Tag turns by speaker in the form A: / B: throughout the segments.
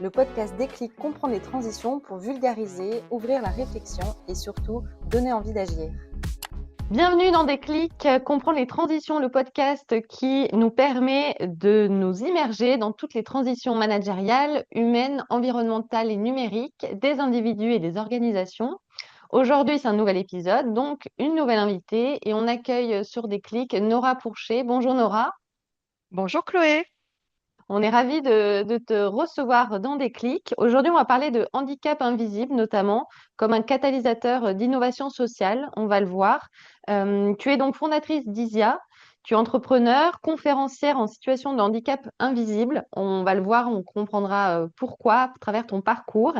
A: Le podcast Déclic comprend les transitions pour vulgariser, ouvrir la réflexion et surtout donner envie d'agir.
B: Bienvenue dans Déclic, comprendre les transitions, le podcast qui nous permet de nous immerger dans toutes les transitions managériales, humaines, environnementales et numériques des individus et des organisations. Aujourd'hui, c'est un nouvel épisode, donc une nouvelle invitée et on accueille sur Déclic Nora Pourchet. Bonjour Nora.
C: Bonjour Chloé.
B: On est ravis de te recevoir dans Déclic. Aujourd'hui, on va parler de handicap invisible, notamment comme un catalyseur d'innovation sociale. On va le voir. Tu es donc fondatrice d'ISIA. Tu es entrepreneur, conférencière en situation de handicap invisible. On va le voir, on comprendra pourquoi à travers ton parcours.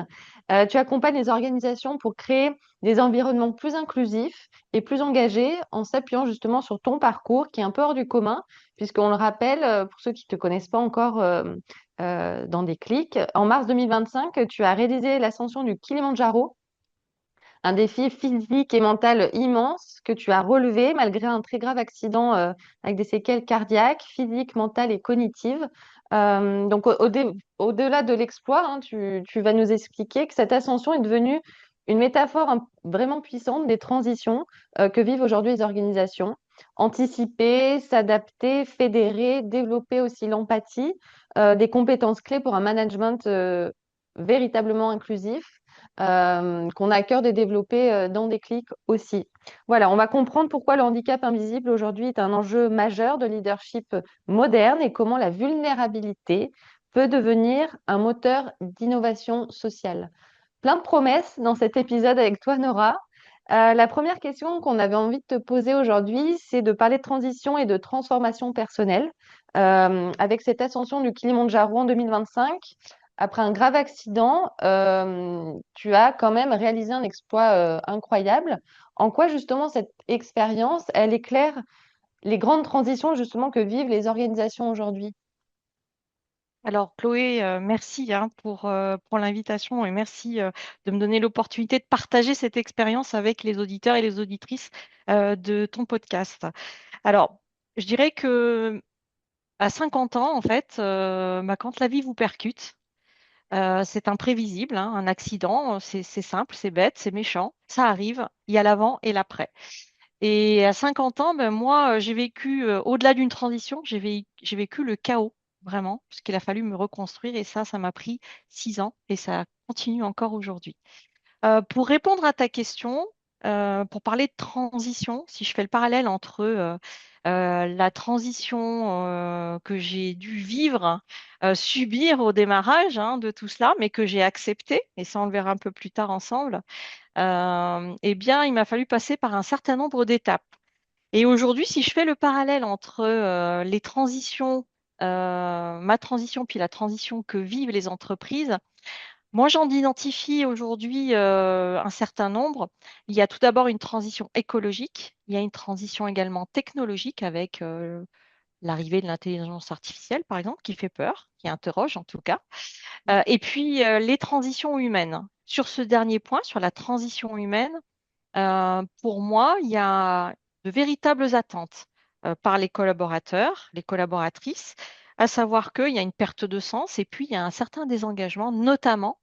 B: Tu accompagnes les organisations pour créer des environnements plus inclusifs et plus engagés en s'appuyant justement sur ton parcours qui est un peu hors du commun puisqu'on le rappelle, pour ceux qui ne te connaissent pas encore dans Déclic, en mars 2025, tu as réalisé l'ascension du Kilimandjaro, un défi physique et mental immense que tu as relevé malgré un très grave accident avec des séquelles cardiaques, physiques, mentales et cognitives. Donc, au-delà de l'exploit, hein, tu vas nous expliquer que cette ascension est devenue une métaphore vraiment puissante des transitions que vivent aujourd'hui les organisations. Anticiper, s'adapter, fédérer, développer aussi l'empathie, des compétences clés pour un management véritablement inclusif qu'on a à cœur de développer dans Déclic aussi. Voilà, on va comprendre pourquoi le handicap invisible aujourd'hui est un enjeu majeur de leadership moderne et comment la vulnérabilité peut devenir un moteur d'innovation sociale. Plein de promesses dans cet épisode avec toi, Nora. La première question qu'on avait envie de te poser aujourd'hui, c'est de parler de transition et de transformation personnelle. Avec cette ascension du Kilimandjaro en 2025, après un grave accident, tu as quand même réalisé un exploit incroyable. En quoi justement cette expérience, elle éclaire les grandes transitions justement que vivent les organisations aujourd'hui?
C: Alors Chloé, merci pour l'invitation et merci de me donner l'opportunité de partager cette expérience avec les auditeurs et les auditrices de ton podcast. Alors, je dirais que à 50 ans, en fait, quand la vie vous percute, c'est imprévisible, hein, un accident, c'est simple, c'est bête, c'est méchant, ça arrive, il y a l'avant et l'après. Et à 50 ans, ben, moi, j'ai vécu, au-delà d'une transition, j'ai vécu le chaos, vraiment, parce qu'il a fallu me reconstruire et ça m'a pris 6 ans et ça continue encore aujourd'hui. Pour répondre à ta question, pour parler de transition, si je fais le parallèle entre la transition que j'ai dû vivre, subir au démarrage hein, de tout cela, mais que j'ai accepté, et ça on le verra un peu plus tard ensemble, eh bien, il m'a fallu passer par un certain nombre d'étapes. Et aujourd'hui, si je fais le parallèle entre les transitions, ma transition puis la transition que vivent les entreprises, moi, j'en identifie aujourd'hui un certain nombre. Il y a tout d'abord une transition écologique, il y a une transition également technologique avec l'arrivée de l'intelligence artificielle, par exemple, qui fait peur, qui interroge en tout cas. Et puis, les transitions humaines. Sur ce dernier point, sur la transition humaine, pour moi, il y a de véritables attentes par les collaborateurs, les collaboratrices, à savoir qu'il y a une perte de sens et puis il y a un certain désengagement, notamment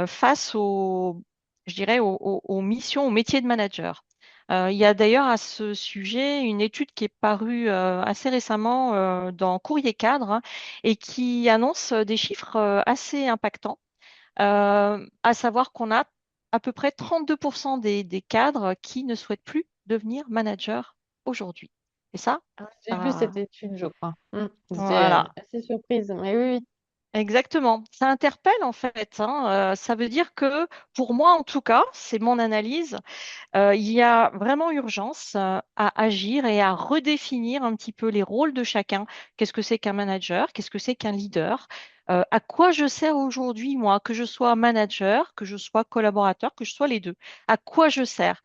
C: face je dirais, aux missions, aux métiers de manager. Il y a d'ailleurs à ce sujet une étude qui est parue assez récemment dans Courrier Cadre hein, et qui annonce des chiffres assez impactants, à savoir qu'on a à peu près 32% des cadres qui ne souhaitent plus devenir manager aujourd'hui. Et ça,
B: J'ai vu
C: ça,
B: cette étude, je crois. J'étais
C: voilà.
B: assez surprise. Mais oui, oui.
C: Exactement. Ça interpelle en fait, hein. Ça veut dire que pour moi, en tout cas, c'est mon analyse, il y a vraiment urgence à agir et à redéfinir un petit peu les rôles de chacun. Qu'est-ce que c'est qu'un manager? Qu'est-ce que c'est qu'un leader? À quoi je sers aujourd'hui, moi, que je sois manager, que je sois collaborateur, que je sois les deux? À quoi je sers?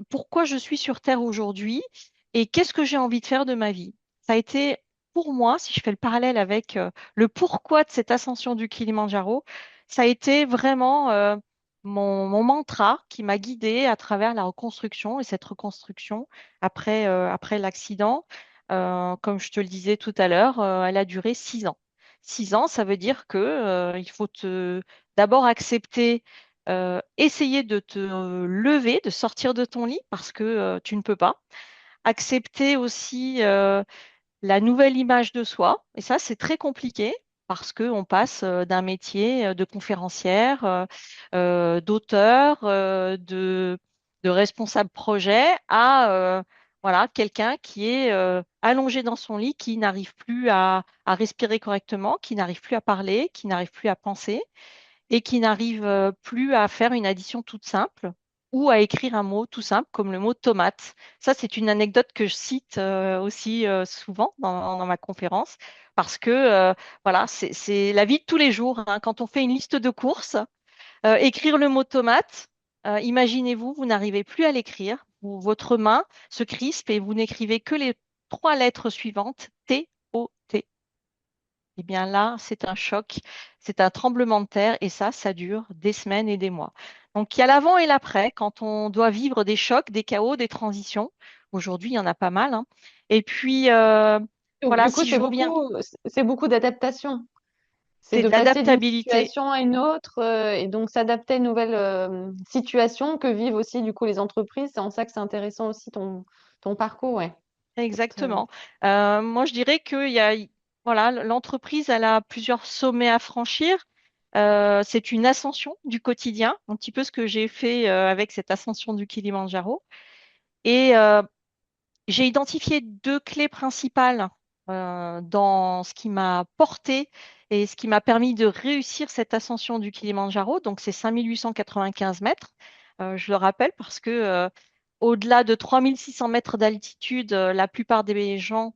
C: Pourquoi je suis sur Terre aujourd'hui? Et qu'est-ce que j'ai envie de faire de ma vie? Ça a été, pour moi, si je fais le parallèle avec le pourquoi de cette ascension du Kilimandjaro, ça a été vraiment mon mantra qui m'a guidée à travers la reconstruction et cette reconstruction après l'accident. Comme je te le disais tout à l'heure, elle a duré 6 ans. 6 ans, ça veut dire que il faut d'abord accepter, essayer de te lever, de sortir de ton lit parce que tu ne peux pas. Accepter aussi la nouvelle image de soi. Et ça, c'est très compliqué parce qu'on passe d'un métier de conférencière, d'auteur, de responsable projet à voilà, quelqu'un qui est allongé dans son lit, qui n'arrive plus à respirer correctement, qui n'arrive plus à parler, qui n'arrive plus à penser et qui n'arrive plus à faire une addition toute simple ou à écrire un mot tout simple comme le mot tomate. Ça, c'est une anecdote que je cite aussi souvent dans ma conférence parce que voilà, c'est la vie de tous les jours, hein. Quand on fait une liste de courses, écrire le mot tomate, imaginez-vous, vous n'arrivez plus à l'écrire, votre main se crispe et vous n'écrivez que les 3 lettres suivantes, T-O-T. Eh bien là, c'est un choc, c'est un tremblement de terre et ça dure des semaines et des mois. Donc il y a l'avant et l'après quand on doit vivre des chocs, des chaos, des transitions. Aujourd'hui, il y en a pas mal, hein. Et puis,
B: Donc,
C: voilà,
B: du coup,
C: si je reviens,
B: c'est beaucoup d'adaptation. C'est
C: c'est
B: de
C: de
B: passer d'une
C: l'adaptabilité.
B: situation à une autre et donc s'adapter à une nouvelle situation que vivent aussi du coup les entreprises. C'est en ça que c'est intéressant aussi ton parcours, ouais.
C: Exactement. Moi, je dirais voilà, l'entreprise, elle a plusieurs sommets à franchir. C'est une ascension du quotidien, un petit peu ce que j'ai fait avec cette ascension du Kilimandjaro. Et j'ai identifié 2 clés principales dans ce qui m'a porté et ce qui m'a permis de réussir cette ascension du Kilimandjaro. Donc, c'est 5 895 mètres. Je le rappelle parce que au-delà de 3 600 mètres d'altitude, la plupart des gens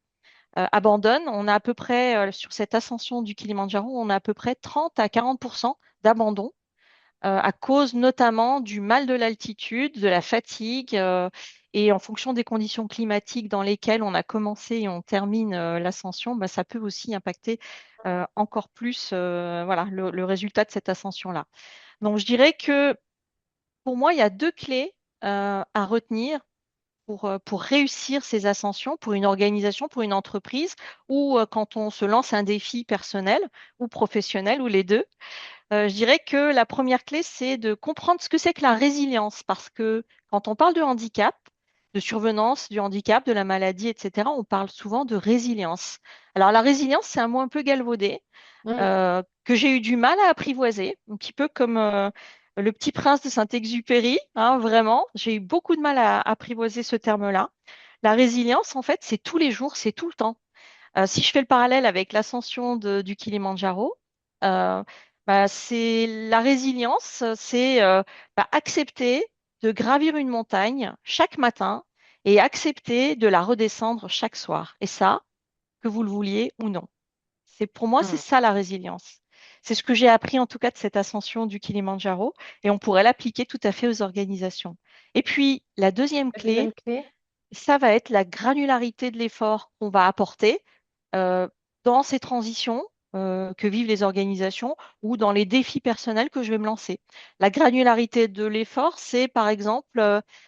C: abandonnent. On a à peu près, sur cette ascension du Kilimandjaro, on a à peu près 30 à 40% d'abandon à cause notamment du mal de l'altitude, de la fatigue, et en fonction des conditions climatiques dans lesquelles on a commencé et on termine l'ascension, bah, ça peut aussi impacter encore plus voilà, le résultat de cette ascension-là. Donc je dirais que pour moi, il y a 2 clés à retenir pour réussir ces ascensions, pour une organisation, pour une entreprise, ou quand on se lance un défi personnel ou professionnel, ou les deux. Je dirais que la première clé, c'est de comprendre ce que c'est que la résilience, parce que quand on parle de handicap, de survenance du handicap, de la maladie, etc., on parle souvent de résilience. Alors la résilience, c'est un mot un peu galvaudé,
B: Mm.
C: que j'ai eu du mal à apprivoiser, un petit peu comme le Petit Prince de Saint-Exupéry, hein, vraiment. J'ai eu beaucoup de mal à apprivoiser ce terme-là. La résilience, en fait, c'est tous les jours, c'est tout le temps. Si je fais le parallèle avec l'ascension du Kilimandjaro, euh, bah, c'est la résilience, c'est bah, accepter de gravir une montagne chaque matin et accepter de la redescendre chaque soir. Et ça, que vous le vouliez ou non. Pour moi, c'est
B: Mm.
C: ça la résilience. C'est ce que j'ai appris en tout cas de cette ascension du Kilimandjaro et on pourrait l'appliquer tout à fait aux organisations. Et puis, la deuxième
B: La
C: clé,
B: deuxième clé.
C: ça va être la granularité de l'effort qu'on va apporter euh, dans ces transitions que vivent les organisations ou dans les défis personnels que je vais me lancer. La granularité de l'effort, c'est par exemple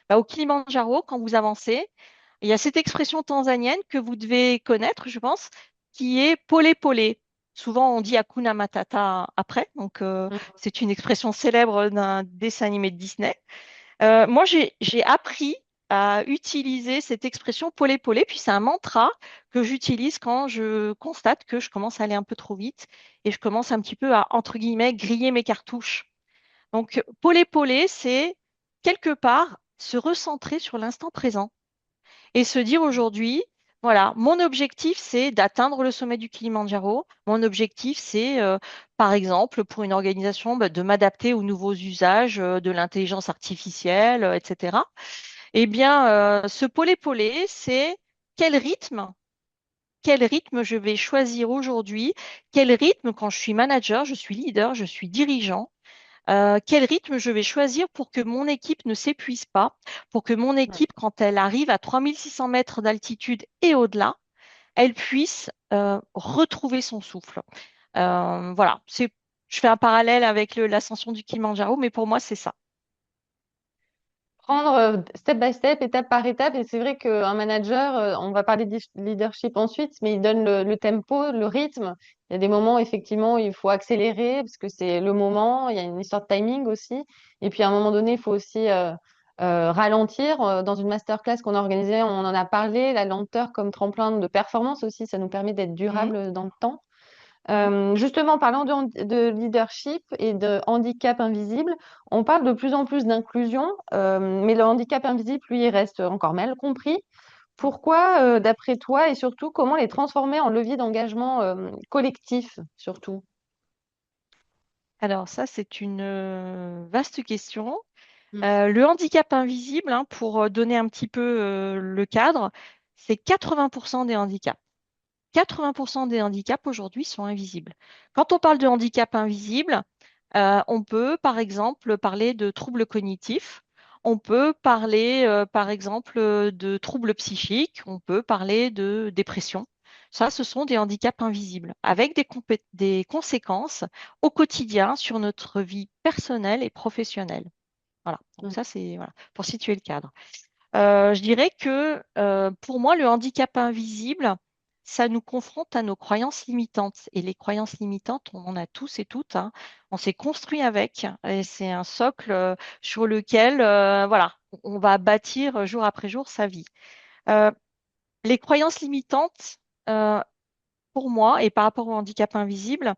C: bah, au Kilimandjaro, quand vous avancez, il y a cette expression tanzanienne que vous devez connaître, je pense, qui est pole pole. Souvent, on dit Hakuna Matata après, donc
B: Mm.
C: c'est une expression célèbre d'un dessin animé de Disney. Moi, j'ai appris à utiliser cette expression polé polé, puis c'est un mantra que j'utilise quand je constate que je commence à aller un peu trop vite et je commence un petit peu à, entre guillemets, griller mes cartouches. Donc, polé polé, c'est quelque part se recentrer sur l'instant présent et se dire aujourd'hui, voilà, mon objectif, c'est d'atteindre le sommet du Kilimandjaro. Mon objectif, c'est, par exemple, pour une organisation, bah, de m'adapter aux nouveaux usages de l'intelligence artificielle, etc. Eh bien, ce polé-polé, c'est quel rythme, quel rythme je vais choisir aujourd'hui, quel rythme quand je suis manager, je suis leader, je suis dirigeant, quel rythme je vais choisir pour que mon équipe ne s'épuise pas, pour que mon
B: Ouais.
C: équipe, quand elle arrive à 3600 mètres d'altitude et au-delà, elle puisse retrouver son souffle. Voilà, je fais un parallèle avec l'ascension du Kilimandjaro, mais pour moi, c'est ça.
B: prendre step by step, étape par étape. Et c'est vrai qu'un manager, on va parler de leadership ensuite, mais il donne le tempo, le rythme. Il y a des moments, effectivement, où il faut accélérer parce que c'est le moment. Il y a une histoire de timing aussi. Et puis, à un moment donné, il faut aussi ralentir. Dans une masterclass qu'on a organisée, on en a parlé. La lenteur comme tremplin de performance aussi, ça nous permet d'être
C: Mhm,
B: durable dans le temps.
C: mhm.
B: Justement, parlant de leadership et de handicap invisible, on parle de plus en plus d'inclusion, mais le handicap invisible, lui, il reste encore mal compris. Pourquoi, d'après toi, et surtout, comment les transformer en levier d'engagement collectif, surtout?
C: Alors ça, c'est une vaste question.
B: Mm.
C: Le handicap invisible, hein, pour donner un petit peu le cadre, c'est 80% des handicaps. 80% des handicaps aujourd'hui sont invisibles. Quand on parle de handicap invisible, on peut par exemple parler de troubles cognitifs, on peut parler par exemple de troubles psychiques, on peut parler de dépression. Ça, ce sont des handicaps invisibles avec des conséquences au quotidien sur notre vie personnelle et professionnelle. Voilà, donc
B: Mm.
C: ça c'est voilà, pour situer le cadre. Je dirais que pour moi, le handicap invisible, ça nous confronte à nos croyances limitantes. Et les croyances limitantes, on en a tous et toutes, hein. On s'est construit avec, et c'est un socle sur lequel, voilà, on va bâtir jour après jour sa vie. Euh, les croyances limitantes, euh, pour moi, et par rapport au handicap invisible,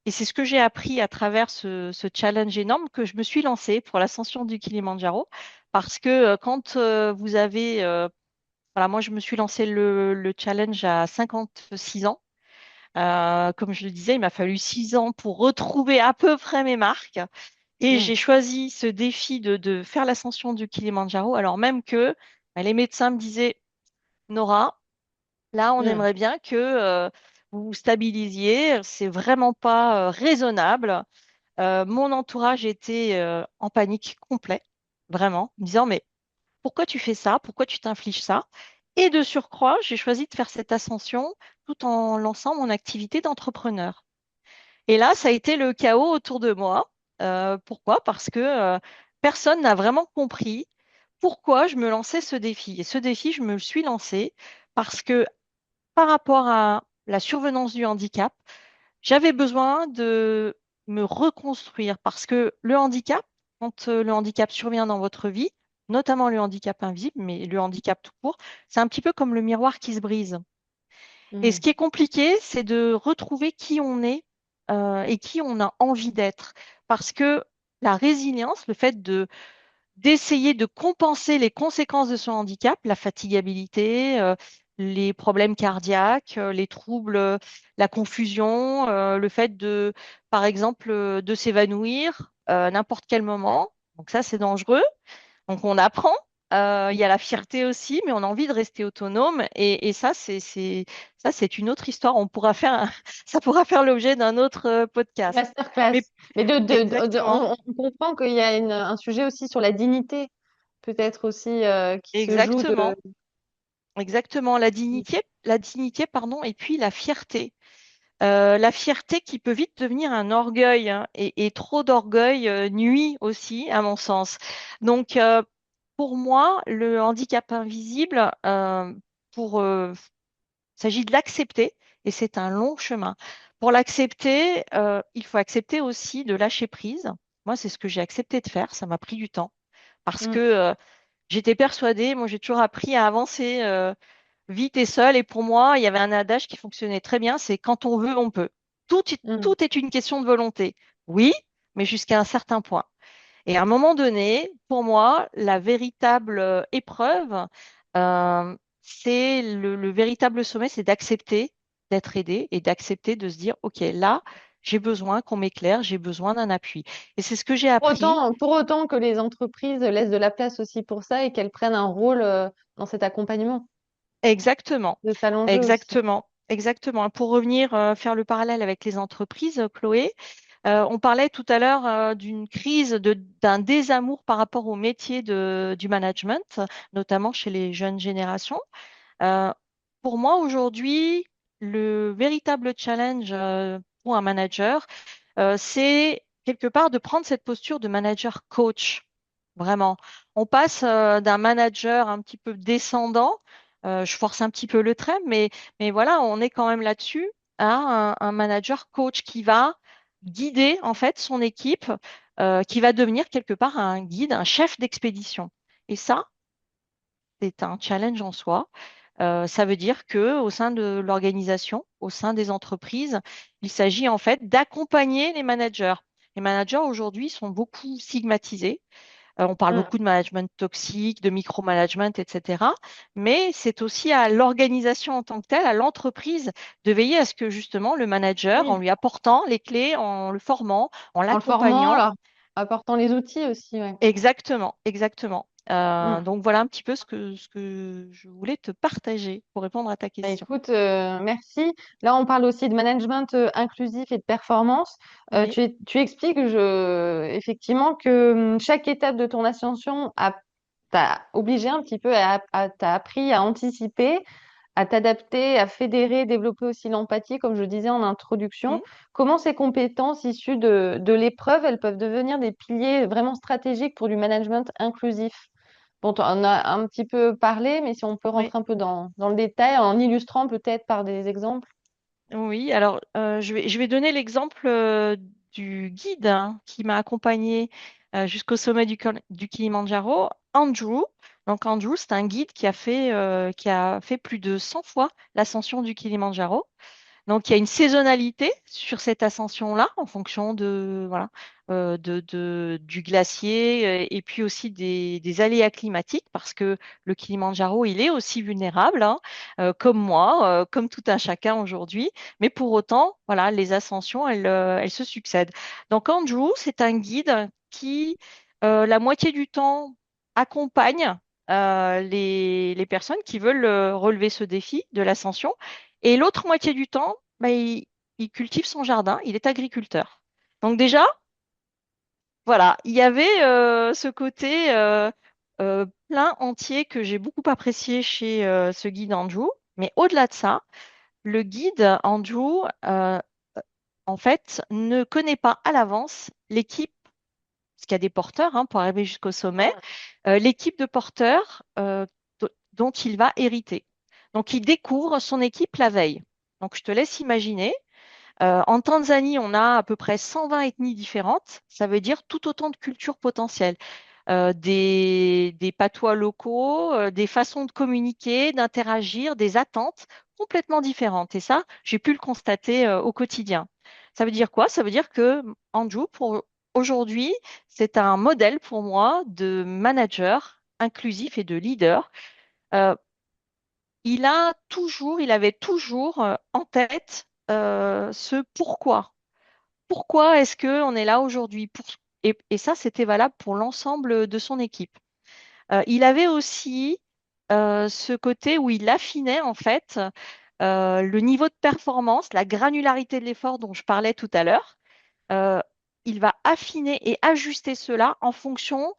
C: et c'est ce que j'ai appris à travers ce challenge énorme que je me suis lancé pour l'ascension du Kilimandjaro, parce que quand vous avez voilà, moi, je me suis lancé le challenge à 56 ans. Comme je le disais, il m'a fallu 6 ans pour retrouver à peu près mes marques. Et
B: Mm.
C: j'ai choisi ce défi de faire l'ascension du Kilimandjaro, alors même que les médecins me disaient, Nora, là, on
B: Mm.
C: aimerait bien que vous vous stabilisiez. C'est vraiment pas raisonnable. Mon entourage était en panique complet, vraiment, me disant, mais pourquoi tu fais ça? Pourquoi tu t'infliges ça? Et de surcroît, j'ai choisi de faire cette ascension tout en lançant mon activité d'entrepreneur. Et là, ça a été le chaos autour de moi. Pourquoi? Parce que personne n'a vraiment compris pourquoi je me lançais ce défi. Et ce défi, je me le suis lancé parce que par rapport à la survenance du handicap, j'avais besoin de me reconstruire parce que le handicap, quand le handicap survient dans votre vie, notamment le handicap invisible, mais le handicap tout court, c'est un petit peu comme le miroir qui se brise. Et ce
B: Mm.
C: qui est compliqué, c'est de retrouver qui on est et qui on a envie d'être. Parce que la résilience, le fait de d'essayer de compenser les conséquences de son handicap, la fatigabilité, les problèmes cardiaques, les troubles, la confusion, le fait de, par exemple, de s'évanouir n'importe quel moment. Donc ça, c'est dangereux. Donc on apprend. Il y a la fierté aussi, mais on a envie de rester autonome. Et ça, ça, c'est une autre histoire. On pourra faire ça pourra faire l'objet d'un autre podcast.
B: Masterclass.
C: Mais
B: Mais
C: exactement,
B: on comprend qu'il y a un sujet aussi sur la dignité, peut-être aussi, qui se joue de.
C: exactement. Exactement, la dignité, pardon, et puis la fierté. La fierté qui peut vite devenir un orgueil, hein, et trop d'orgueil nuit aussi, à mon sens. Donc, pour moi, le handicap invisible, il s'agit de l'accepter, et c'est un long chemin. Pour l'accepter, il faut accepter aussi de lâcher prise. Moi, c'est ce que j'ai accepté de faire. Ça m'a pris du temps parce que
B: Mm.
C: j'étais persuadée. Moi, j'ai toujours appris à avancer vite et seul. Et pour moi, il y avait un adage qui fonctionnait très bien, c'est quand on veut, on peut.
B: Mm.
C: Tout est une question de volonté. Oui, mais jusqu'à un certain point. Et à un moment donné, pour moi, la véritable épreuve, c'est le véritable sommet, c'est d'accepter d'être aidé et d'accepter de se dire, OK, là, j'ai besoin qu'on m'éclaire, j'ai besoin d'un appui. Et c'est ce que j'ai appris.
B: Pour autant que les entreprises laissent de la place aussi pour ça et qu'elles prennent un rôle dans cet accompagnement
C: Exactement,
B: de s'allonger aussi.
C: exactement, exactement. Pour revenir faire le parallèle avec les entreprises, Chloé, on parlait tout à l'heure d'une crise, d'un désamour par rapport au métier du management, notamment chez les jeunes générations. Euh, pour moi, aujourd'hui, le véritable challenge pour un manager, c'est quelque part de prendre cette posture de manager coach. vraiment. On passe d'un manager un petit peu descendant, je force un petit peu le trait, mais voilà, on est quand même là-dessus, à un manager coach qui va guider en fait son équipe, qui va devenir quelque part un guide, un chef d'expédition. Et ça, c'est un challenge en soi. Ça veut dire que au sein de l'organisation, au sein des entreprises, il s'agit en fait d'accompagner les managers. Les managers aujourd'hui sont beaucoup stigmatisés. On parle
B: Mm.
C: beaucoup de management toxique, de micromanagement, etc. Mais c'est aussi à l'organisation en tant que telle, à l'entreprise, de veiller à ce que justement le manager, en
B: Oui,
C: lui apportant les clés, en le formant, en
B: en le formant,
C: l'accompagnant.
B: leur apportant les outils aussi, ouais.
C: Exactement, exactement.
B: Mm.
C: Donc voilà un petit peu ce que je voulais te partager pour répondre à ta
B: Bah,
C: question.
B: écoute, merci. Là, on parle aussi de management inclusif et de performance.
C: Oui.
B: Tu expliques effectivement que chaque étape de ton ascension t'a obligé un petit peu t'a appris à anticiper, à t'adapter, à fédérer, développer aussi l'empathie, comme je disais en introduction.
C: Mm.
B: Comment ces compétences issues de l'épreuve, elles peuvent devenir des piliers vraiment stratégiques pour du management inclusif? Bon, on en a un petit peu parlé, mais si on peut
C: Oui.
B: rentrer un peu dans le détail, en illustrant peut-être par des exemples.
C: Oui, alors je vais donner l'exemple du guide hein, qui m'a accompagné jusqu'au sommet du Kilimandjaro, Andrew. Donc Andrew, c'est un guide qui a fait plus de 100 fois l'ascension du Kilimandjaro. Donc, il y a une saisonnalité sur cette ascension-là en fonction de, voilà, du glacier et puis aussi des aléas climatiques parce que le Kilimandjaro, il est aussi vulnérable, hein, comme moi, comme tout un chacun aujourd'hui. Mais pour autant, voilà, les ascensions, elles se succèdent. Donc, Andrew, c'est un guide qui, la moitié du temps, accompagne les personnes qui veulent relever ce défi de l'ascension. Et l'autre moitié du temps, bah, il cultive son jardin, il est agriculteur. Donc déjà, voilà, il y avait ce côté plein entier que j'ai beaucoup apprécié chez ce guide Andrew. Mais au-delà de ça, le guide Andrew, en fait, ne connaît pas à l'avance l'équipe, parce qu'il y a des porteurs hein, pour arriver jusqu'au sommet,
B: Mm.
C: l'équipe de porteurs dont il va hériter. Donc, il découvre son équipe la veille. Donc, je te laisse imaginer. En Tanzanie, on a à peu près 120 ethnies différentes. Ça veut dire tout autant de cultures potentielles. Des patois locaux, des façons de communiquer, d'interagir, des attentes complètement différentes. Et ça, j'ai pu le constater au quotidien. Ça veut dire quoi? Ça veut dire que Andrew, pour aujourd'hui, c'est un modèle pour moi de manager inclusif et de leader. Euh, il avait toujours en tête ce pourquoi. Pourquoi est-ce qu'on est là aujourd'hui? Et ça, c'était valable pour l'ensemble de son équipe. Il avait aussi ce côté où il affinait en fait le niveau de performance, la granularité de l'effort dont je parlais tout à l'heure. Euh, il va affiner et ajuster cela en fonction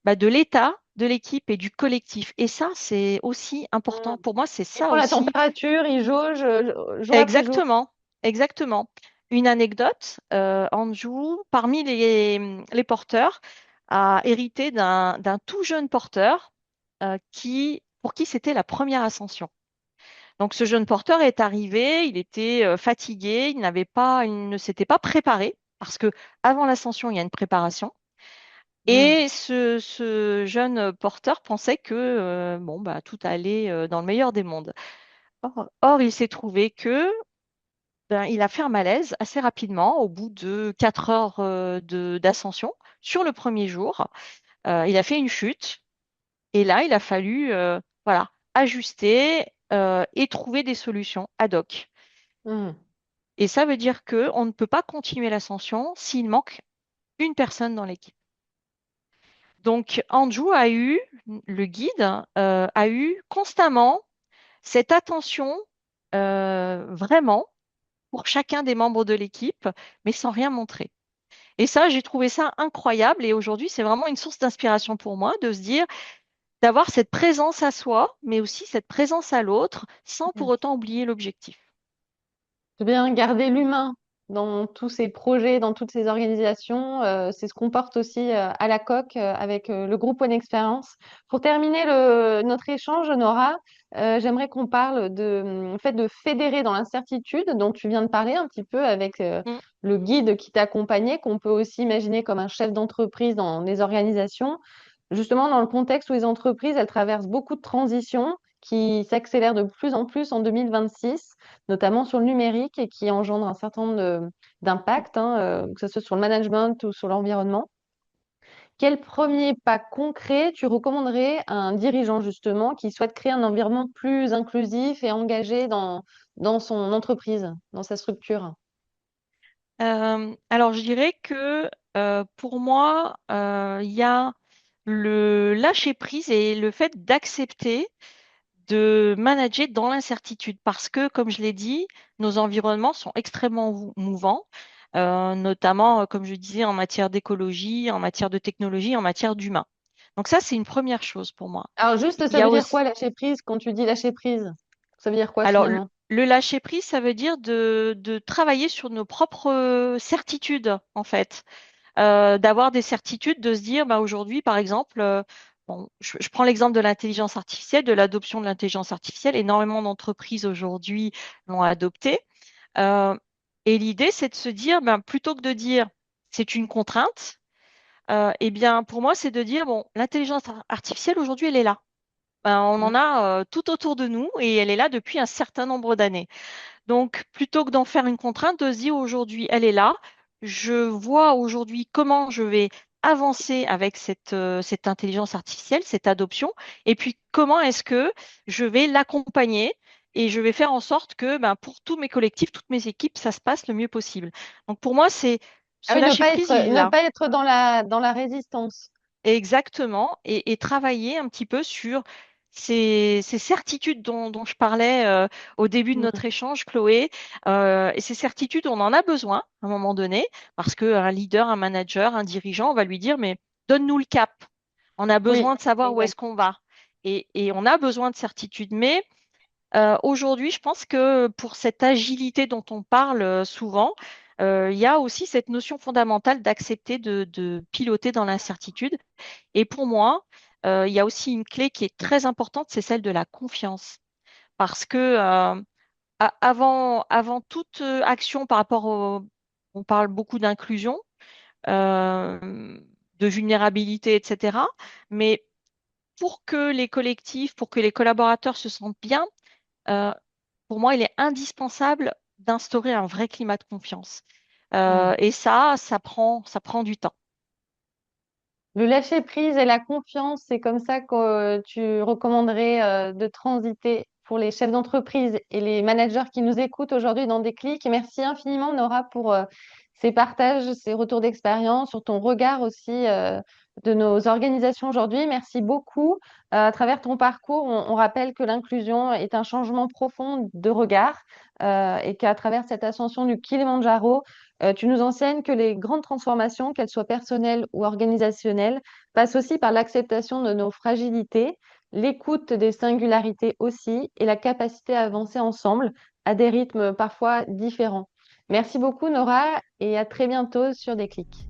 C: de l'état de l'équipe et du collectif. Et ça, c'est aussi
B: Mm.
C: important. Pour moi, c'est
B: Il
C: ça
B: prend la
C: aussi.
B: température, il jauge jour après jour.
C: Exactement, exactement. Une anecdote, Anjou, parmi les porteurs, a hérité d'un tout jeune porteur pour qui c'était la première ascension. Donc ce jeune porteur est arrivé, il était fatigué, il ne s'était pas préparé, parce que avant l'ascension, il y a une préparation.
B: Mm.
C: Et ce jeune porteur pensait que bon, tout allait dans le meilleur des mondes. Or, il s'est trouvé que il a fait un malaise assez rapidement au bout de 4 heures d'ascension. Sur le premier jour, il a fait une chute et là, il a fallu voilà, ajuster et trouver des solutions ad hoc.
B: Mm.
C: Et ça veut dire qu'on ne peut pas continuer l'ascension s'il manque une personne dans l'équipe. Donc, Andrew le guide, a eu constamment cette attention vraiment pour chacun des membres de l'équipe, mais sans rien montrer. Et ça, j'ai trouvé ça incroyable. Et aujourd'hui, c'est vraiment une source d'inspiration pour moi de se dire, d'avoir cette présence à soi, mais aussi cette présence à l'autre, sans pour
B: Mm.
C: autant oublier l'objectif.
B: C'est bien garder l'humain. dans tous ces projets, dans toutes ces organisations. C'est ce qu'on porte aussi à la COC avec le groupe One Experience. Pour terminer notre échange, Nora, j'aimerais qu'on parle de fait de fédérer dans l'incertitude dont tu viens de parler un petit peu avec
C: Mm.
B: le guide qui t'accompagnait, qu'on peut aussi imaginer comme un chef d'entreprise dans les organisations. Justement, dans le contexte où les entreprises, elles traversent beaucoup de transitions qui s'accélèrent de plus en plus en 2026, notamment sur le numérique et qui engendre un certain nombre d'impacts, hein, que ce soit sur le management ou sur l'environnement. Quel premier pas concret tu recommanderais à un dirigeant justement qui souhaite créer un environnement plus inclusif et engagé dans son entreprise, dans sa structure?
C: Alors, je dirais que pour moi, il y a le lâcher prise et le fait d'accepter de manager dans l'incertitude parce que, comme je l'ai dit, nos environnements sont extrêmement mouvants, notamment, comme je disais, en matière d'écologie, en matière de technologie, en matière d'humain. Donc ça, c'est une première chose pour moi.
B: Alors juste,
C: Il
B: ça
C: y
B: veut
C: a
B: dire
C: aussi,
B: quoi lâcher prise quand tu dis lâcher prise? Ça veut dire quoi
C: alors,
B: finalement?
C: le lâcher prise, ça veut dire de travailler sur nos propres certitudes, en fait. D'avoir des certitudes, de se dire, bah, aujourd'hui, par exemple, bon, je prends l'exemple de l'intelligence artificielle, de l'adoption de l'intelligence artificielle. Énormément d'entreprises aujourd'hui l'ont adoptée. Euh, et l'idée, c'est de se dire, ben, plutôt que de dire c'est une contrainte, eh bien, pour moi, c'est de dire, bon, l'intelligence artificielle, aujourd'hui, elle est là. Ben, on en
B: Mm.
C: a tout autour de nous et elle est là depuis un certain nombre d'années. Donc, plutôt que d'en faire une contrainte, de se dire aujourd'hui, elle est là. Je vois aujourd'hui comment je vais avancer avec cette intelligence artificielle, cette adoption, et puis comment est-ce que je vais l'accompagner et je vais faire en sorte que ben, pour tous mes collectifs, toutes mes équipes, ça se passe le mieux possible. Donc, pour moi, c'est
B: Ah
C: ce
B: oui,
C: lâcher prise, il est
B: ne
C: là.
B: pas être dans la résistance.
C: Exactement, et travailler un petit peu sur ces certitudes dont je parlais au début de
B: Mm.
C: notre échange, Chloé. Et ces certitudes, on en a besoin à un moment donné, parce qu'un leader, un manager, un dirigeant, on va lui dire, mais donne-nous le cap. On a
B: Oui,
C: besoin de savoir où est-ce
B: exact.
C: qu'on va. Et on a besoin de certitudes. Mais aujourd'hui, je pense que pour cette agilité dont on parle souvent, il y a aussi cette notion fondamentale d'accepter de piloter dans l'incertitude. Et pour moi, il y a aussi une clé qui est très importante, c'est celle de la confiance. Parce que avant toute action par rapport au... On parle beaucoup d'inclusion, de vulnérabilité, etc. Mais pour que les collectifs, pour que les collaborateurs se sentent bien, euh, pour moi, il est indispensable d'instaurer un vrai climat de confiance.
B: Mm.
C: Et ça prend du temps.
B: Le lâcher prise et la confiance, c'est comme ça que tu recommanderais de transiter pour les chefs d'entreprise et les managers qui nous écoutent aujourd'hui dans Déclic. Et merci infiniment, Nora, pour ces partages, ces retours d'expérience, sur ton regard aussi de nos organisations aujourd'hui. Merci beaucoup. À travers ton parcours, on rappelle que l'inclusion est un changement profond de regard et qu'à travers cette ascension du Kilimandjaro, tu nous enseignes que les grandes transformations, qu'elles soient personnelles ou organisationnelles, passent aussi par l'acceptation de nos fragilités, l'écoute des singularités aussi et la capacité à avancer ensemble à des rythmes parfois différents. Merci beaucoup, Nora, et à très bientôt sur Déclic.